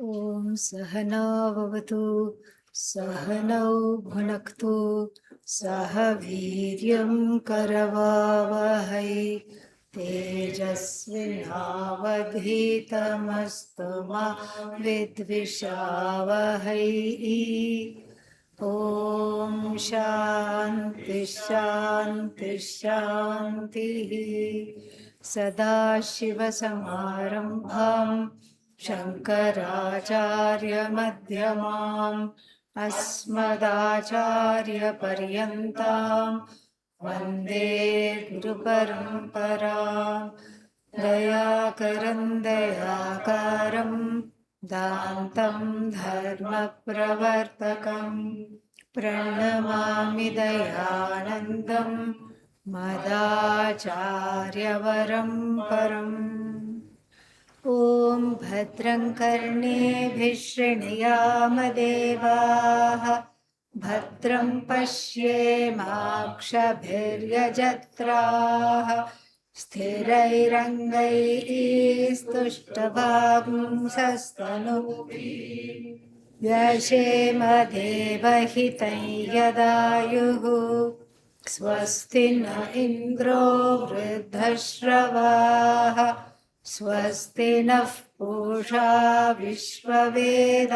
ॐ सहना भवतु सहनौ भुनक्तु सह वीर्यं करवावहै तेजस्विनावधीतमस्तु मा विद्विषावहै ॐ शान्ति शान्ति शान्तिः सदाशिवसमारम्भाम् शङ्कराचार्यमध्यमाम् अस्मदाचार्यपर्यन्ताम् वन्दे गुरुपरम्पराम् दयाकरं दयाकारं दान्तं धर्मप्रवर्तकं प्रणमामि दयानन्दं मदाचार्यवरं परम् ॐ भद्रं कर्णेभिः शृणुयामदेवाः भद्रं पश्येमाक्षभिर्यजत्राः स्थिरैरङ्गैस्तुष्टवागुंसस्तनूभिः व्यशेमदेवहितं यदायुः स्वस्ति न इन्द्रो वृद्धश्रवाः स्वस्ति नः पूषा विश्ववेदाः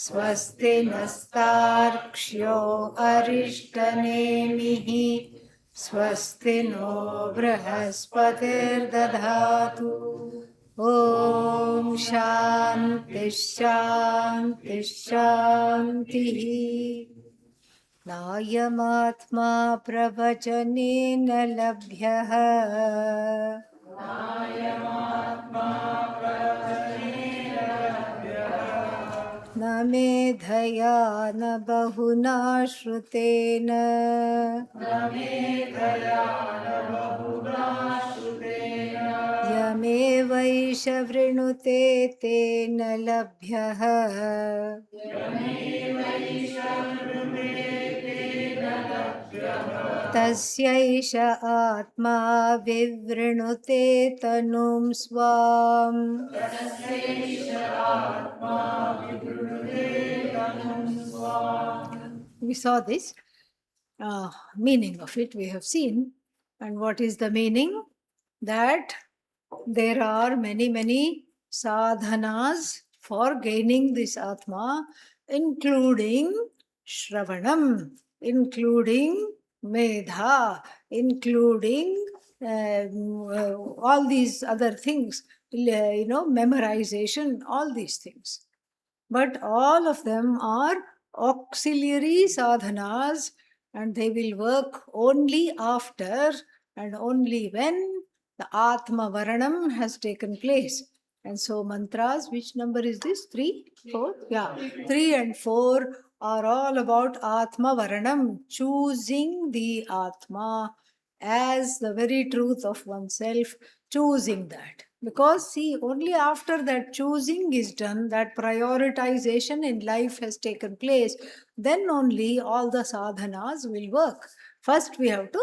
स्वस्ति नस्तार्क्ष्यो अरिष्टनेमिः स्वस्ति नो बृहस्पतिर्दधातु ॐ शान्ति शान्ति शान्तिः नायमात्मा प्रवचनेन लभ्यः न मेधया न बहुना श्रुतेन यमेवैष वृणुते तेन लभ्यः तस्यैष आत्मा विवृणुते तनुं स्वाम् We saw this meaning of it, we have seen. And what is the meaning? That there are many sadhanas for gaining this Atma, including Shravanam, including Medha, including all these other things, memorization, all these things. But all of them are auxiliary sadhanas, and they will work only after and only when the Atma Varanam has taken place. And so mantras, which number is this? 3, 4? Yeah, 3 and 4 are all about Atma Varanam, choosing the Atma as the very truth of oneself, choosing that. Because see, only after that choosing is done, that prioritization in life has taken place, then only all the sadhanas will work. First we have to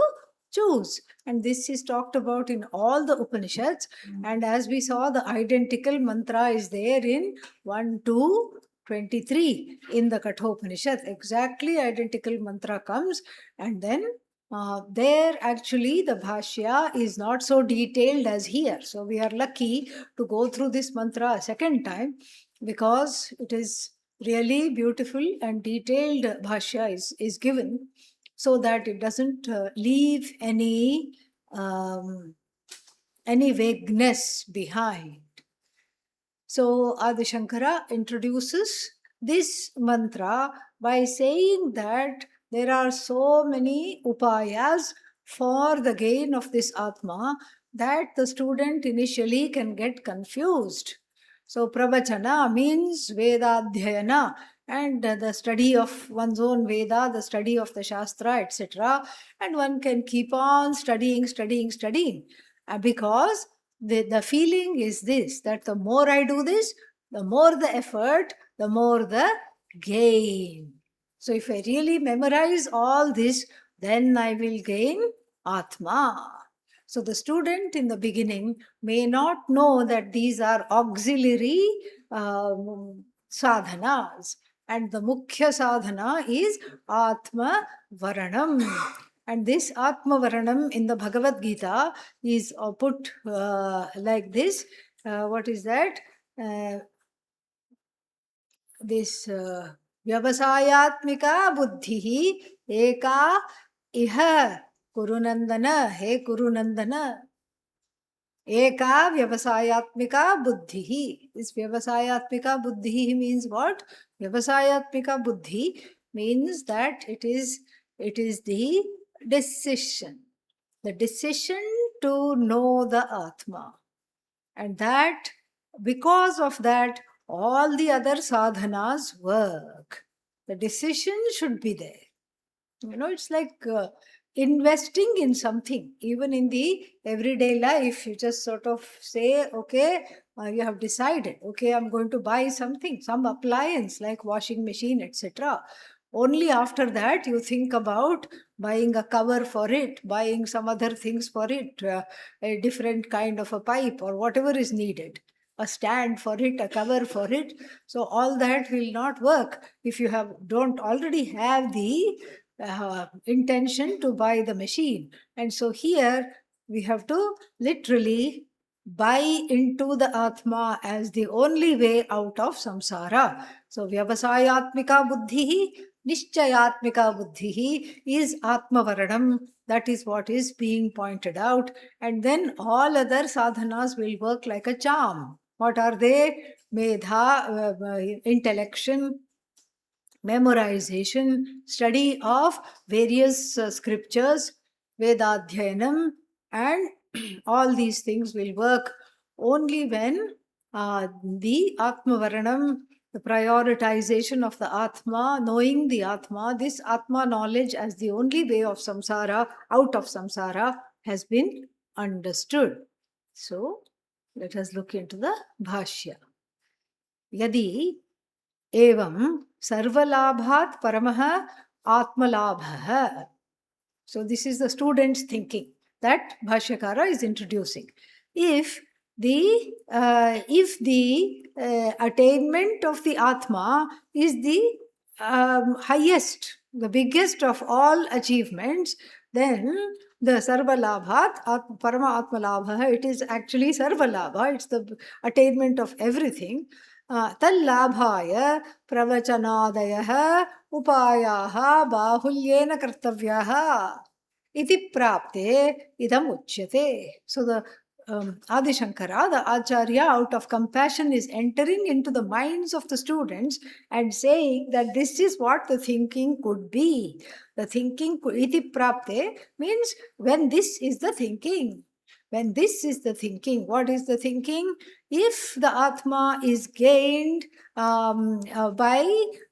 choose, and this is talked about in all the Upanishads. And as we saw, the identical mantra is there in 1 to 23 in the Kathopanishad. Exactly identical mantra comes, and then there actually the bhashya is not so detailed as here. So we are lucky to go through this mantra a second time, because it is really beautiful and detailed bhashya is given, so that it doesn't leave any vagueness behind. So Adi Shankara introduces this mantra by saying that there are so many upayas for the gain of this Atma that the student initially can get confused. So pravachana means Vedadhyayana, and the study of one's own Veda, the study of the Shastra, etc. And one can keep on studying, because the feeling is this, that the more I do this, the more the effort, the more the gain. So if I really memorize all this, then I will gain Atma. So the student in the beginning may not know that these are auxiliary sadhanas. And the mukhya sadhana is Atma Varanam. And this Atma Varanam in the Bhagavad Gita is put like this. What is that? This Vyavasayatmika Buddhi Eka Iha Kurunandana, He Kurunandana. Eka Vyavasayatmika Buddhi. This Vyavasayatmika Buddhi means what? Vyavasayatmika Buddhi means that it is the decision. The decision to know the Atma. And that, because of that, all the other sadhanas work. The decision should be there. It's like investing in something. Even in the everyday life, you just sort of say, okay, you have decided, okay, I'm going to buy something, some appliance like washing machine, etc. Only after that you think about buying a cover for it, buying some other things for it, a different kind of a pipe or whatever is needed, a stand for it, a cover for it. So all that will not work if you don't already have the intention to buy the machine. And so here we have to literally buy into the Atma as the only way out of samsara. So Vyavasayatmika Buddhi, Nishchayatmika Buddhi is Atma Varanam. That is what is being pointed out. And then all other sadhanas will work like a charm. What are they? Medha, intellection, memorization, study of various scriptures, Vedadhyanam, and all these things will work only when the Atma Varanam, the prioritization of the Atma, knowing the Atma, this Atma knowledge as the only way of samsara, out of samsara, has been understood. So, let us look into the Bhashya. Yadi evam sarvalabhat paramah atmalabha. So this is the student's thinking that Bhashyakara is introducing. If the attainment of the Atma is the highest, the biggest of all achievements, then the sarvalabhat parama atmalabha, it is actually sarvalabha, it's the attainment of everything. तल्लाभाय प्रवचनादयः उपायाः बाहुल्येन कर्तव्याः इति प्राप्ते idam uchyate. So the Adi Shankara, the Acharya, out of compassion is entering into the minds of the students and saying that this is what the thinking could be. The thinking, iti prapte, means when this is the thinking. When this is the thinking, what is the thinking? If the Atma is gained by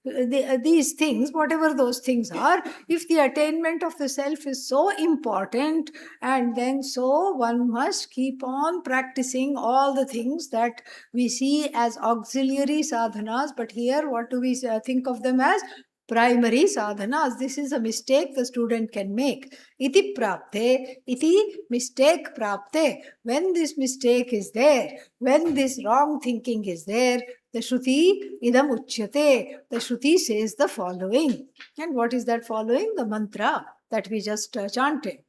these things, whatever those things are, if the attainment of the self is so important, and then so one must keep on practicing all the things that we see as auxiliary sadhanas, but here what do we think of them as? Primary sadhanas. This is a mistake the student can make. Iti prapte, iti mistake prapte. When this mistake is there, when this wrong thinking is there, the Shruti idam uchyate. The Shruti says the following. And what is that following? The mantra that we just chanted.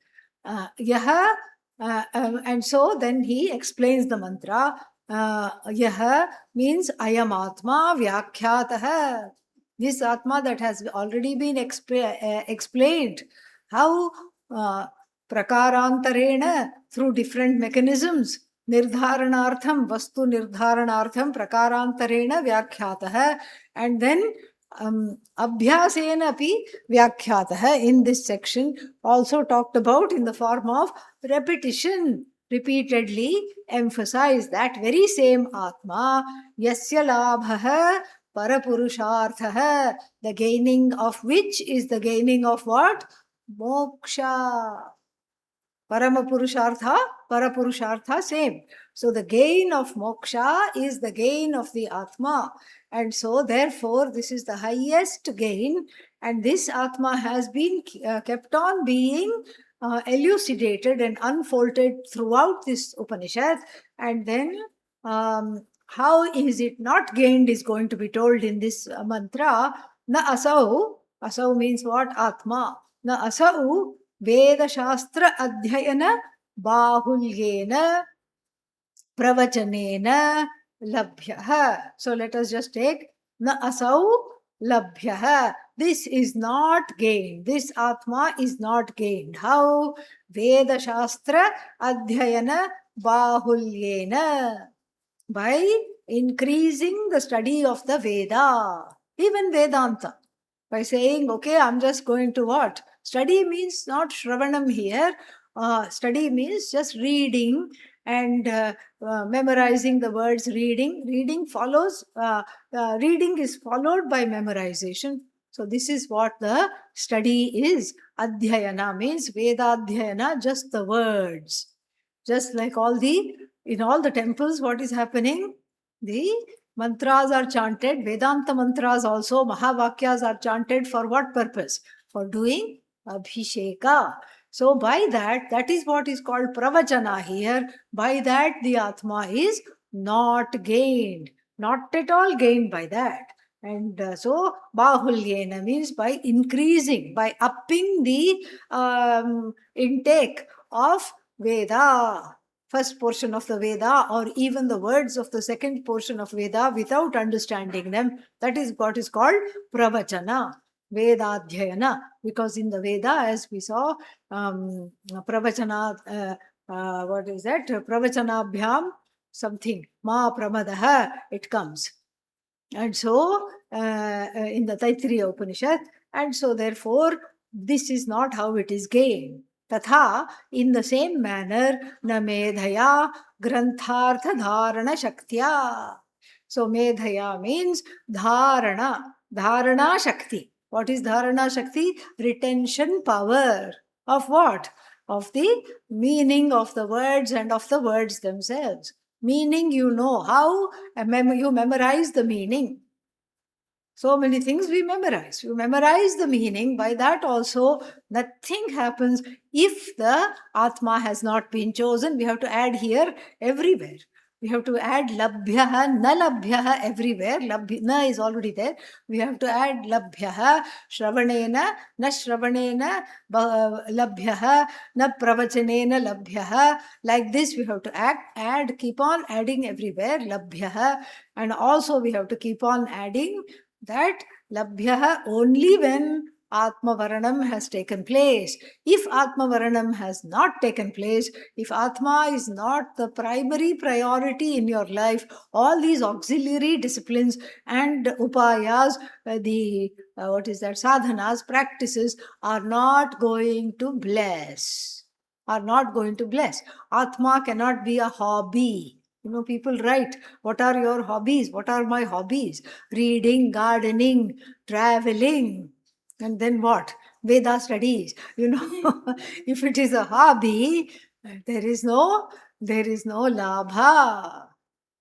Yaha, and so then he explains the mantra. Yaha means ayam atma vyakhyatah. This Atma that has already been explained, how prakarantarena, through different mechanisms, nirdharanartham, vastu nirdharanartham, prakarantarena vyakhyatah, and then abhyasena api vyakhyatah in this section, also talked about in the form of repetition, repeatedly emphasize that very same Atma, yasya labhah Parapurushartha, the gaining of which is the gaining of what? Moksha. Parapurushartha, same. So the gain of moksha is the gain of the Atma. And so therefore this is the highest gain, and this Atma has been kept on being elucidated and unfolded throughout this Upanishad. And then how is it not gained is going to be told in this mantra. Na asau, asau means what? Atma. Na asau Veda Shastra Adhyayana Bahulyena Pravachanena Labhyaha. So let us just take Na asau Labhyaha. This is not gained. This Atma is not gained. How? Veda Shastra Adhyayana Bahulyena. By increasing the study of the Veda, even Vedanta. By saying, okay, I'm just going to what? Study means not Shravanam here. Study means just reading and memorizing the words. Reading follows, reading is followed by memorization. So this is what the study is. Adhyayana means Vedadhyayana, just the words. Just like in all the temples, what is happening? The mantras are chanted. Vedanta mantras also, Mahavakyas are chanted for what purpose? For doing Abhisheka. So by that is what is called Pravachana here. By that the Atma is not gained. Not at all gained by that. And so Bahulyena means by increasing, by upping the intake of Veda, first portion of the Veda, or even the words of the second portion of Veda without understanding them. That is what is called Pravachana, Vedadhyayana. Because in the Veda, as we saw, Pravachana, what is that? Pravachanabhyam something, Ma Pramadaha, it comes. And so, in the Taittiriya Upanishad, and so therefore, this is not how it is gained. Tatha, in the same manner, na medhaya granthartha dharana shaktya. So, medhaya means dharana shakti. What is dharana shakti? Retention power. Of what? Of the meaning of the words and of the words themselves. Meaning, you know how you memorize the meaning. So many things we memorize. You memorize the meaning. By that also, nothing happens if the Atma has not been chosen. We have to add here everywhere. We have to add labhyaha, na labhyaha everywhere. Na is already there. We have to add labhyaha, shravanena, na shravanena, labhyaha, na pravachanena labhyaha. Like this, we have to add, keep on adding everywhere, labhyaha. And also we have to keep on adding that labhyaha only when Atma Varanam has taken place. If Atma Varanam has not taken place, if Atma is not the primary priority in your life, all these auxiliary disciplines and upayas, sadhanas, practices are not going to bless. Are not going to bless. Atma cannot be a hobby. People write, what are your hobbies? What are my hobbies? Reading, gardening, traveling. And then what? Veda studies. If it is a hobby, there is no labha.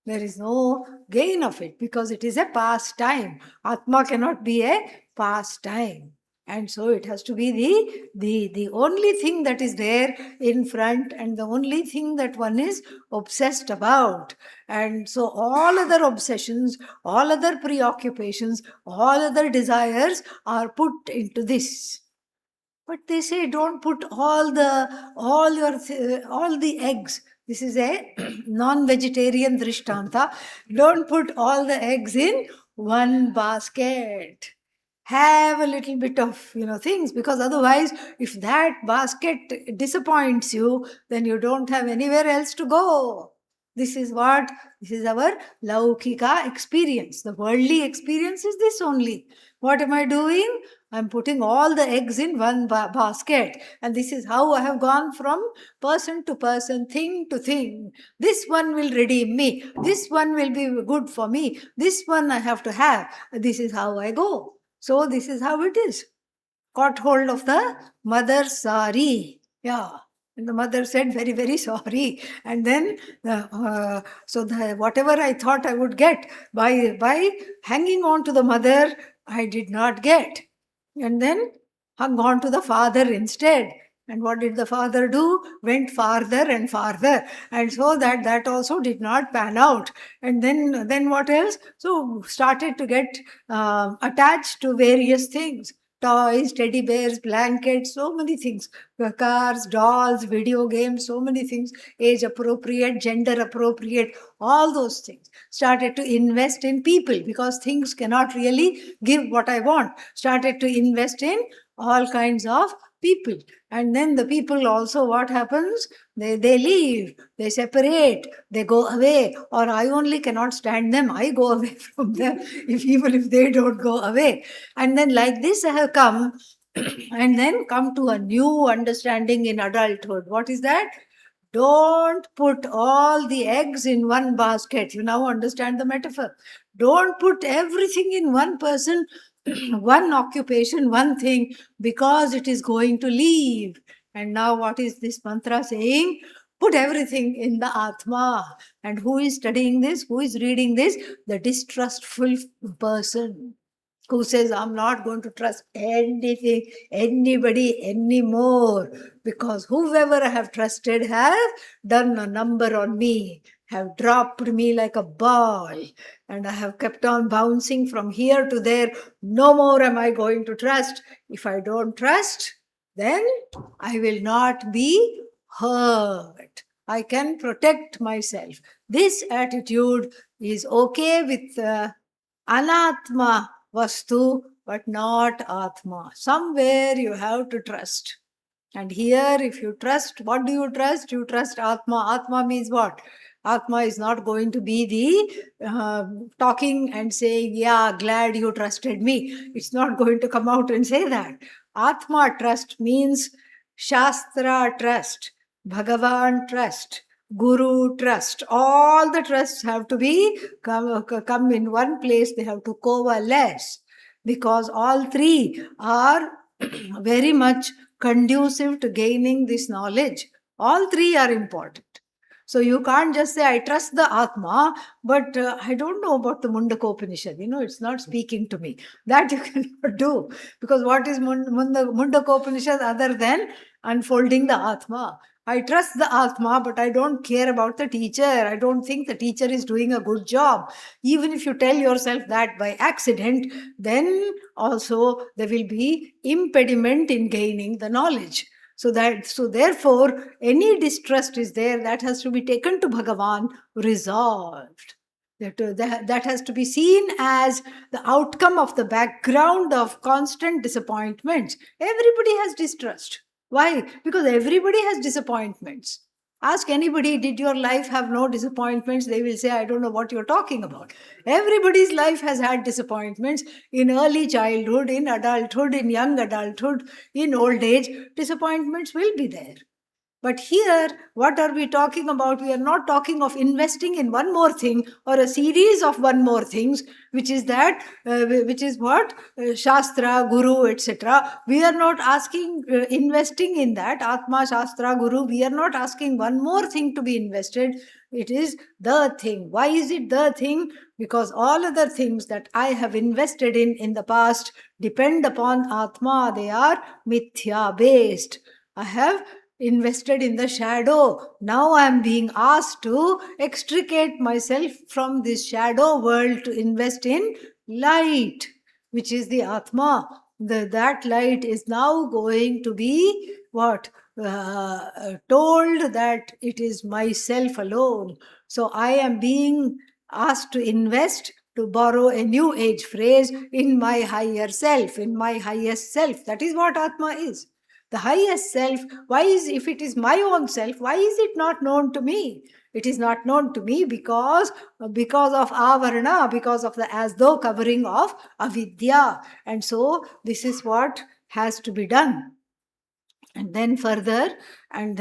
There is no gain of it because it is a pastime. Atma cannot be a pastime. And so it has to be the only thing that is there in front and the only thing that one is obsessed about. And so all other obsessions, all other preoccupations, all other desires are put into this. But they say don't put all the eggs. This is a non-vegetarian drishtanta. Don't put all the eggs in one basket. Have a little bit of things, because otherwise if that basket disappoints you, then you don't have anywhere else to go. This is our laukika experience. The worldly experience is this only. What am I doing? I'm putting all the eggs in one basket. And this is how I have gone from person to person, thing to thing. This one will redeem me. This one will be good for me. This one I have to have. This is how I go. So this is how it is. Caught hold of the mother's sari. Yeah. And the mother said, very, very sorry. And then, whatever I thought I would get by hanging on to the mother, I did not get. And then hung on to the father instead. And what did the father do? Went farther and farther. And so that also did not pan out. And then what else? So started to get attached to various things. Toys, teddy bears, blankets, so many things. Cars, dolls, video games, so many things. Age appropriate, gender appropriate, all those things. Started to invest in people because things cannot really give what I want. Started to invest in all kinds of people. And then the people also, what happens? They leave, they separate, they go away, or I only cannot stand them, I go away from them, even if they don't go away. And then like this I have come, and then come to a new understanding in adulthood. What is that? Don't put all the eggs in one basket. You now understand the metaphor. Don't put everything in one person, one occupation, one thing, because it is going to leave. And now, what is this mantra saying? Put everything in the Atma. And who is studying this? Who is reading this? The distrustful person who says, I'm not going to trust anything, anybody anymore, because whoever I have trusted has done a number on me, have dropped me like a ball, and I have kept on bouncing from here to there. No more am I going to trust. If I don't trust, then I will not be hurt. I can protect myself. This attitude is okay with anatma vastu, but not atma. Somewhere you have to trust. And here, if you trust, what do you trust? You trust atma. Atma means what? Atma is not going to be the talking and saying, yeah, glad you trusted me. It's not going to come out and say that. Atma trust means Shastra trust, Bhagavan trust, Guru trust. All the trusts have to be come in one place. They have to coalesce because all three are very much conducive to gaining this knowledge. All three are important. So you can't just say, I trust the Atma, but I don't know about the Mundakopanishad. It's not speaking to me. That you cannot do. Because what is Mundakopanishad other than unfolding the Atma? I trust the Atma, but I don't care about the teacher. I don't think the teacher is doing a good job. Even if you tell yourself that by accident, then also there will be impediment in gaining the knowledge. So therefore, any distrust is there, that has to be taken to Bhagavan, resolved. That has to be seen as the outcome of the background of constant disappointments. Everybody has distrust. Why? Because everybody has disappointments. Ask anybody, did your life have no disappointments? They will say, I don't know what you're talking about. Everybody's life has had disappointments in early childhood, in adulthood, in young adulthood, in old age. Disappointments will be there. But here, what are we talking about? We are not talking of investing in one more thing or a series of one more things, which is what? Shastra, Guru, etc. We are not asking, investing in that, Atma, Shastra, Guru. We are not asking one more thing to be invested. It is the thing. Why is it the thing? Because all other things that I have invested in the past depend upon Atma. They are mithya based. I have invested in the shadow. Now I am being asked to extricate myself from this shadow world to invest in light, which is the Atma. That light is now going to be what? Told that it is myself alone. So I am being asked to invest, to borrow a new age phrase, in my higher self, in my highest self. That is what Atma is. The highest self. If it is my own self, why is it not known to me? It is not known to me because of avarana, because of the as though covering of avidya. And so this is what has to be done. And then further, where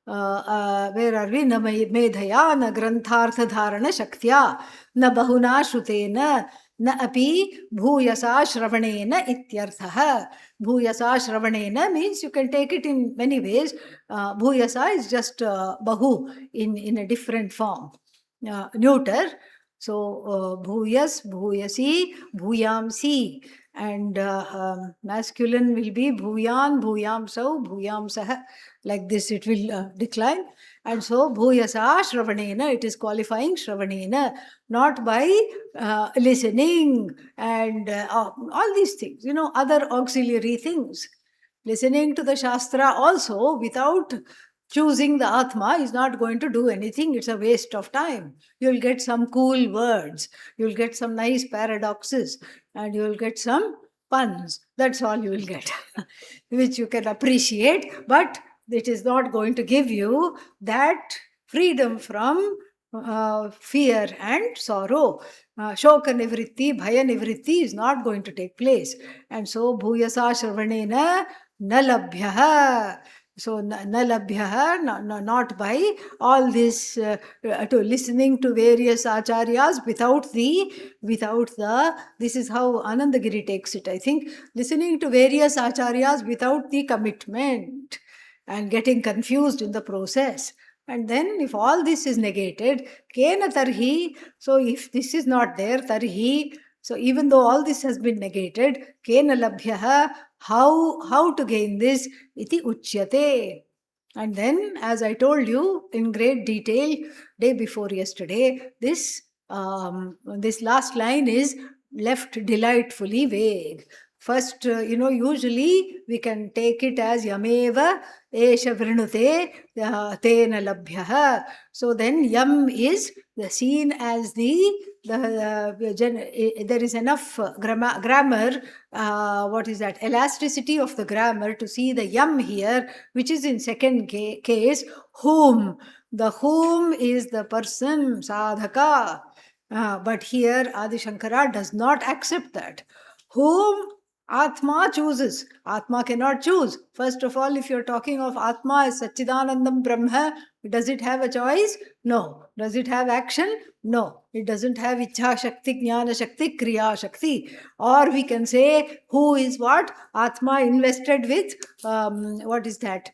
are we? Na medhaya, na granthartha dharana shaktya, na bahuna shrutena, na api bhuyasa shravanena ityarthaha. Bhuyasa shravanena means you can take it in many ways. Bhuyasa is just bahu in a different form, neuter. So bhuyas, bhuyasi, bhuyamsi. And masculine will be bhuyan, bhuyamsau, bhuyamsah. Like this it will decline. And so bhuyasa shravanena, it is qualifying shravanena, not by listening and all these things, other auxiliary things. Listening to the Shastra also without choosing the Atma is not going to do anything. It's a waste of time. You'll get some cool words, you'll get some nice paradoxes, and you'll get some puns. That's all you will get, which you can appreciate, but it is not going to give you that freedom from fear and sorrow. Shoka nivritti, bhaya nivritti is not going to take place. And so, bhuyasa shravanena na labhyah. So, na labhyah, not by all this to listening to various acharyas this is how Anandagiri takes it, I think, listening to various acharyas without the commitment and getting confused in the process. And then if all this is negated, kena tarhi, so if this is not there, tarhi, so even though all this has been negated, kena labhyah, how to gain this, iti uchyate. And then, as I told you in great detail day before yesterday, this last line is left delightfully vague. First, usually we can take it as yameva esha vrinute tena labhyah. So then yam is seen as there is enough grammar, what is that, elasticity of the grammar to see the yam here, which is in second case, whom. The whom is the person, sadhaka. But here Adi Shankara does not accept that. Whom Atma chooses. Atma cannot choose. First of all, if you're talking of Atma as Satchidanandam Brahma, does it have a choice? No. Does it have action? No. It doesn't have Ichha Shakti, Jnana Shakti, Kriya Shakti. Or we can say, who is what? Atma invested with, what is that?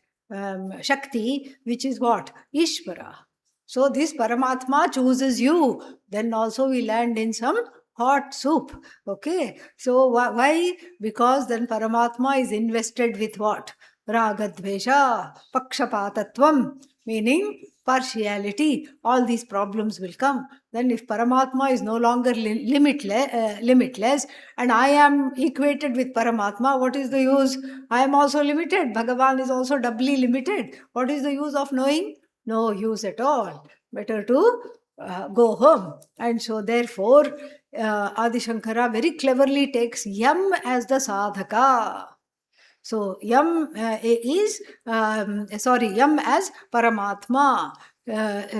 Shakti, which is what? Ishvara. So this Paramatma chooses you. Then also we land in some hot soup. Okay. So why? Because then Paramatma is invested with what? Ragadvesha, Pakshapatatvam, meaning partiality. All these problems will come. Then if Paramatma is no longer limitless and I am equated with Paramatma, what is the use? I am also limited. Bhagavan is also doubly limited. What is the use of knowing? No use at all. Better to go home. And so therefore, Adi Shankara very cleverly takes yam as the sadhaka. So yam yam as Paramatma.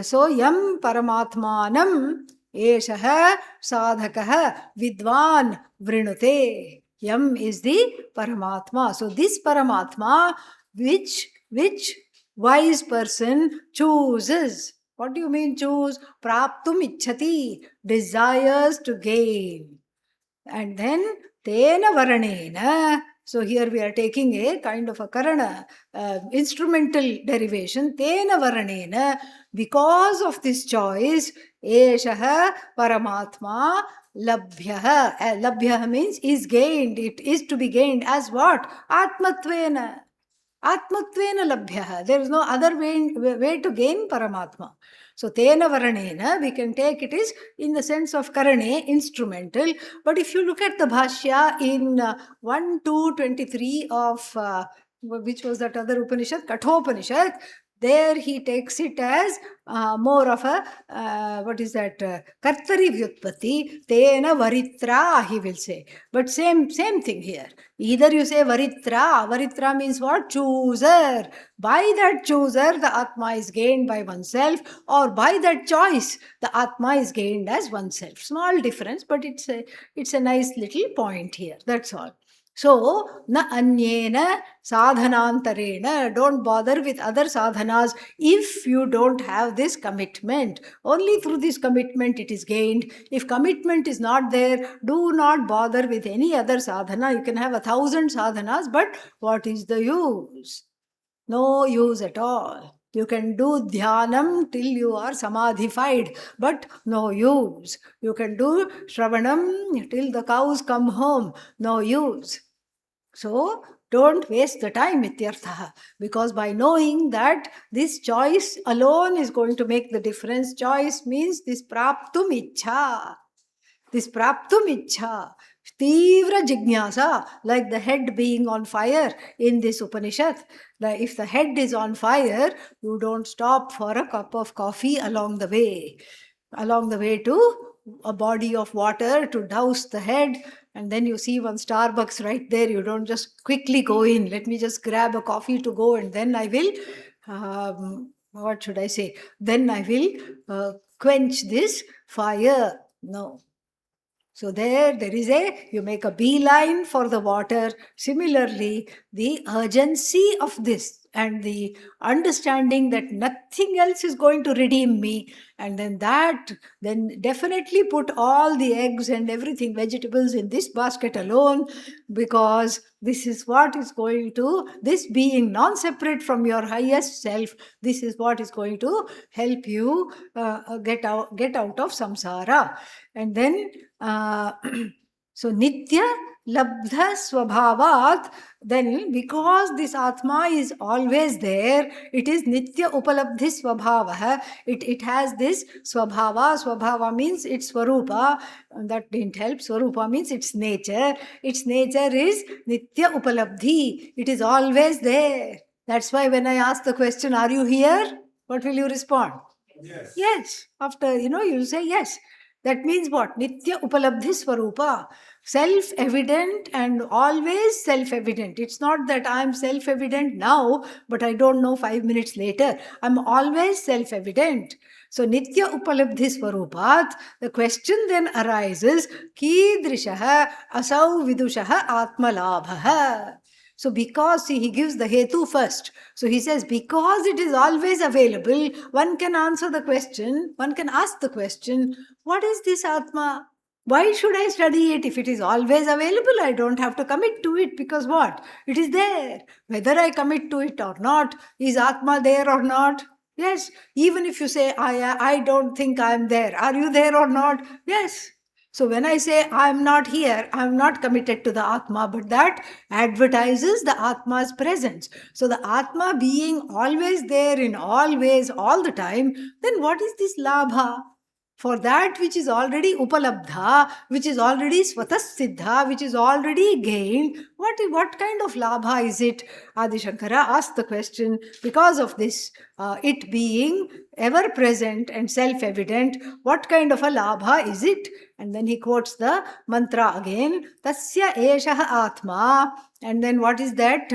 So yam Paramatmanam eshaha sadhakaha vidvan vrinute. Yam is the Paramatma. So this Paramatma, which wise person chooses. What do you mean choose? Praptum ichhati, desires to gain. And then tena varanena. So here we are taking a kind of a karana, instrumental derivation. Tena varanena, because of this choice, eshaha paramatma labhyah. Labhyah means is gained. It is to be gained as what? Atmatvena. Atmatvena labhyah. There is no other way to gain Paramatma. So, tena varanena, we can take it is in the sense of karane, instrumental. But if you look at the Bhashya in 1-23 of, which was that other Upanishad, Kathopanishad, there he takes it as more of a, what is that, Kartari Vyutpati, tena varitra, he will say. But same thing here. Either you say varitra means what? Chooser. By that chooser, the Atma is gained by oneself, or by that choice, the Atma is gained as oneself. Small difference, but it's a nice little point here. That's all. So, na anyena sadhanantarena. Don't bother with other sadhanas if you don't have this commitment. Only through this commitment it is gained. If commitment is not there, do not bother with any other sadhana. You can have 1,000 sadhanas, but what is the use? No use at all. You can do dhyanam till you are samadhified, but no use. You can do shravanam till the cows come home, no use. So don't waste the time, ityartha, because by knowing that this choice alone is going to make the difference, choice means this praptum ichha. This praptum ichha, tivra jignasa, like the head being on fire in this Upanishad. Like if the head is on fire, you don't stop for a cup of coffee along the way to a body of water to douse the head. And then you see one Starbucks right there. You don't just quickly go in. Let me just grab a coffee to go, and then I will, what should I say? Then I will quench this fire. No. So there is you make a beeline for the water. Similarly, the urgency of this and the understanding that nothing else is going to redeem me, and then definitely put all the eggs and everything, vegetables in this basket alone, because this is what is going to, this being non-separate from your highest self, this is what is going to help you get out of samsara. And then so nitya labdha swabhavat, then because this atma is always there, it is nitya upalabdhi swabhava. It has this swabhava means its swarupa. That didn't help. Swarupa means its nature. Its nature is nitya upalabdhi. It is always there. That's why when I ask the question, are you here, what will you respond? Yes. After you'll say yes. That means what? Nitya upalabdhi swarupa. Self-evident and always self-evident. It's not that I'm self-evident now, but I don't know 5 minutes later. I'm always self-evident. So nitya upalabdhi swarupat, the question then arises, kidrishaha asau vidushaha atmalabhaha. So because, see, he gives the hetu first. So he says, because it is always available, one can answer the question, one can ask the question, what is this Atma? Why should I study it? If it is always available, I don't have to commit to it, because what? It is there. Whether I commit to it or not, is Atma there or not? Yes. Even if you say, I don't think I am there. Are you there or not? Yes. So when I say I am not here, I am not committed to the Atma, but that advertises the Atma's presence. So the Atma being always there in all ways, all the time, then what is this labha? For that which is already upalabdha, which is already swatas siddha, which is already gained, what kind of labha is it? Adi Shankara asked the question because of this, it being ever present and self-evident, what kind of a labha is it? And then he quotes the mantra again, Tasya eshaha atma. And then what is that?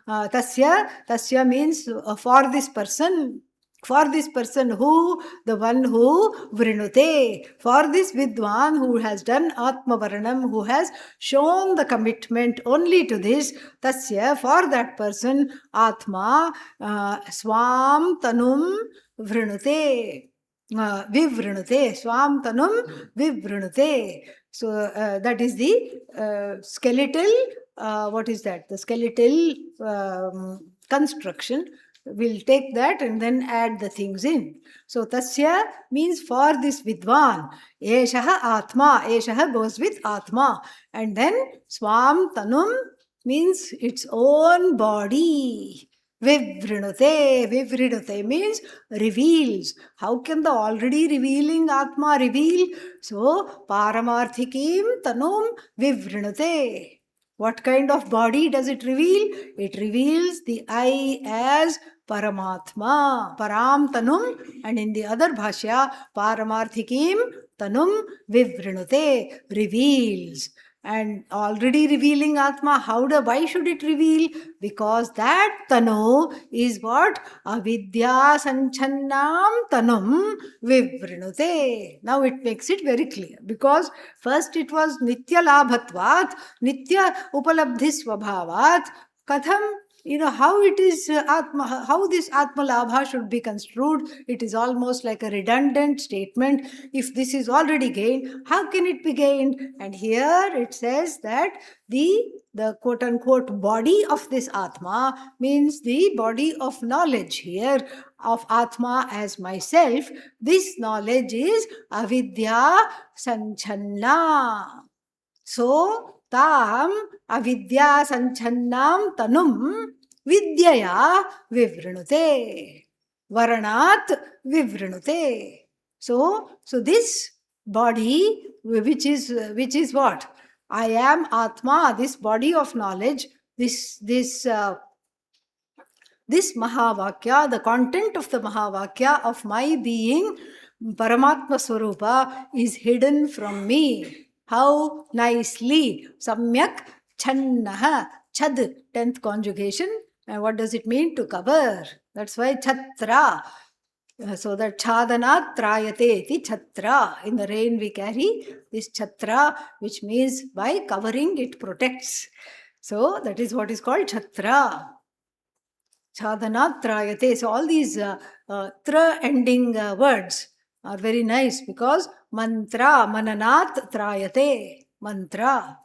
Tasya means for this person. For this person who, the one who vrinute, for this vidwan who has done Atma Varanam, who has shown the commitment only to this, tasya, for that person, Atma, swam tanum vrinute. Vivrinute, swam tanum vivrinute. So that is the skeletal, what is that? The skeletal construction. We'll take that and then add the things in. So tasya means for this vidwan. Eshaha atma. Eshaha goes with atma. And then swam tanum means its own body. Vivrinute. Vivrinute means reveals. How can the already revealing Atma reveal? So, paramarthikim tanum vivrinute. What kind of body does it reveal? It reveals the I as Paramatma, Param Tanum, and in the other bhashya, Paramarthikim Tanum Vivrinute, reveals. And already revealing Atma, why should it reveal? Because that Tanu is what? Avidya Sanchannam Tanum Vivrinute. Now it makes it very clear. Because first it was Nitya Labhatvat, Nitya Upalabdhi Swabhavat, Katham how it is Atma, how this Atma Labha should be construed. It is almost like a redundant statement. If this is already gained, how can it be gained? And here it says that the quote unquote body of this Atma means the body of knowledge here of Atma as myself. This knowledge is avidya sanchanna. So, tam avidya sanchannam tanum vidyaya vivrinute. Varanat vivrinute. So this body, which is what? I am Atma, this body of knowledge, this Mahavakya, the content of the Mahavakya of my being, Paramatma Swarupa, is hidden from me. How nicely. Samyak Channaha. Chad, 10th conjugation. And what does it mean? To cover. That's why Chatra. So that Chadana Trayate iti Chatra. In the rain we carry this Chatra, which means by covering it protects. So that is what is called Chatra. Chadana Trayate. So all these tra ending words are very nice because mantra, mananat trayate, mantra.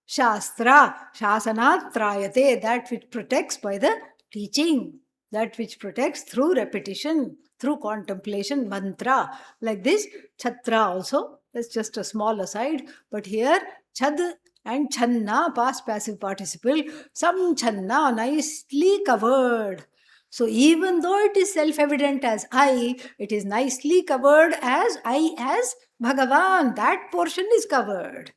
Shastra, shasanat trayate, that which protects by the teaching, that which protects through repetition, through contemplation, mantra. Like this, chatra also, that's just a small aside, but here, chad and channa, past passive participle, some channa, nicely covered. So even though it is self-evident as I, it is nicely covered as I as Bhagavan. That portion is covered.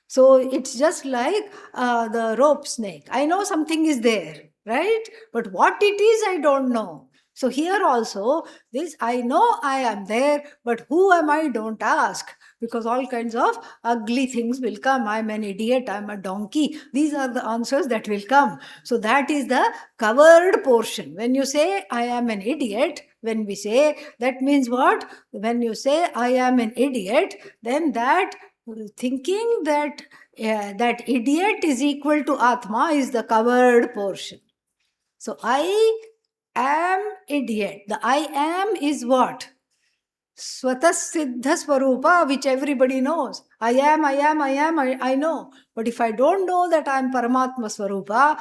So it's just like the rope snake. I know something is there, right? But what it is, I don't know. So here also, this I know I am there, but who am I? Don't ask, because all kinds of ugly things will come. I'm an idiot, I'm a donkey. These are the answers that will come. So that is the covered portion. When you say I am an idiot, when we say, that means what? When you say I am an idiot, then that thinking that that idiot is equal to Atma is the covered portion. So I am idiot. The I am is what? Swatasiddha Swarupa, which everybody knows. I am, I know. But if I don't know that I am Paramatma Swarupa,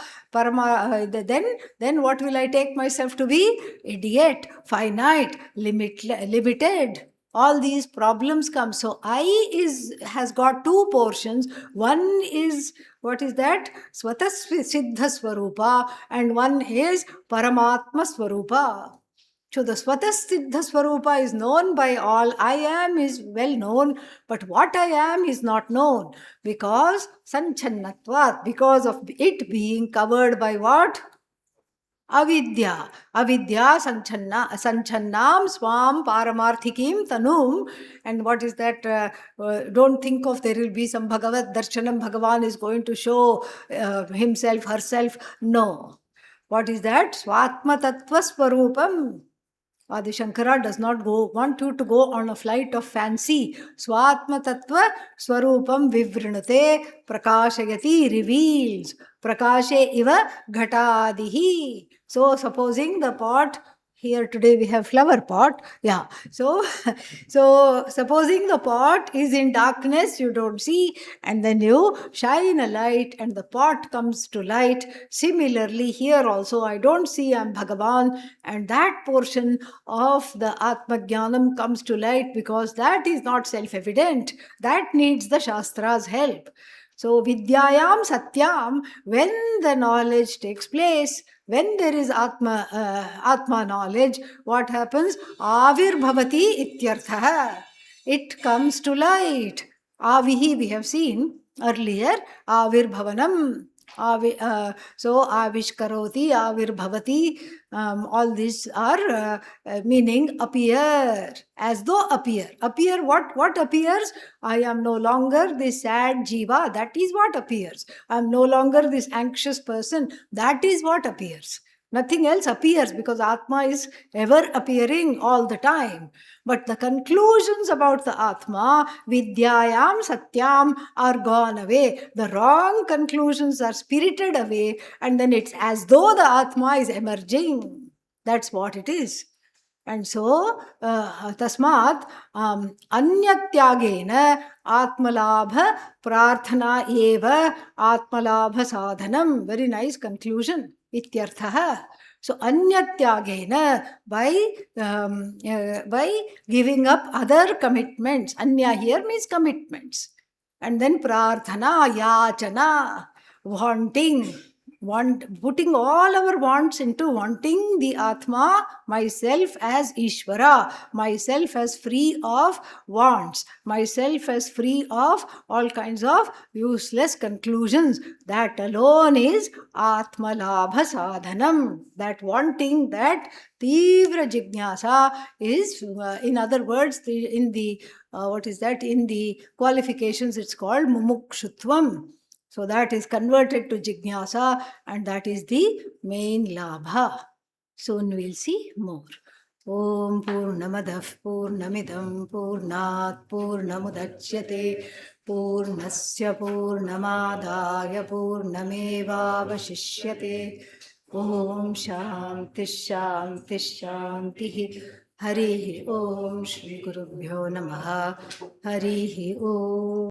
then what will I take myself to be? Idiot, finite, limited. All these problems come. So has got two portions. One is, what is that? Swatasiddha Swarupa, and one is Paramatma Swarupa. So the Swatasiddha Swarupa is known by all. I am is well known, but what I am is not known, because Sanchannatvat, because of it being covered by what? Avidya. Avidya sanchannam swam paramarthikim tanum. And what is that? Don't think of there will be some Bhagavad Darshanam, Bhagavan is going to show himself, herself. No. What is that? Swatma tattva swarupam. Adi Shankara does not want you to go on a flight of fancy. Swatma tattva swarupam vivrinate prakashayati, reveals. Prakashe iva ghatadihi. So supposing the pot, here today we have flower pot. Yeah. So supposing the pot is in darkness, you don't see, and then you shine a light and the pot comes to light. Similarly, here also I don't see, I'm Bhagavan, and that portion of the Atma Jnanam comes to light, because that is not self-evident. That needs the Shastra's help. So Vidyayam Satyam, when the knowledge takes place, when there is Atma knowledge, what happens? Avir bhavati ityartha. It comes to light. Avihi we have seen earlier. Avir bhavanam. So avishkaroti, avirbhavati, all these are meaning appear, as though appear. Appear what? What appears? I am no longer this sad jiva. That is what appears. I am no longer this anxious person. That is what appears. Nothing else appears because Atma is ever appearing all the time. But the conclusions about the Atma, Vidyayam, Satyam, are gone away. The wrong conclusions are spirited away, and then it's as though the Atma is emerging. That's what it is. And so, tasmat anyatyagena atmalabha prarthana eva atmalabha sadhanam. Very nice conclusion. Ityarthaha. So, anyatyagena, by giving up other commitments. Anya here means commitments. And then prarthana, yachana, wanting. Putting all our wants into wanting the Atma, myself as Ishvara, myself as free of wants, myself as free of all kinds of useless conclusions. That alone is Atma Labha Sadhanam. That wanting, that Tivra Jignasa is, in other words, in the what is that? In the qualifications, it's called Mumukshutvam. So that is converted to Jignasa, and that is the main Labha. Soon we'll see more. Om Purnamadav Purnamidam Purnat Purnamudachyate Purnasya Purnamadaya Purnamevavashishyate. Om Shanti Shanti Shanti. Harihi Om Shri Gurubhyo Namaha. Harihi Om.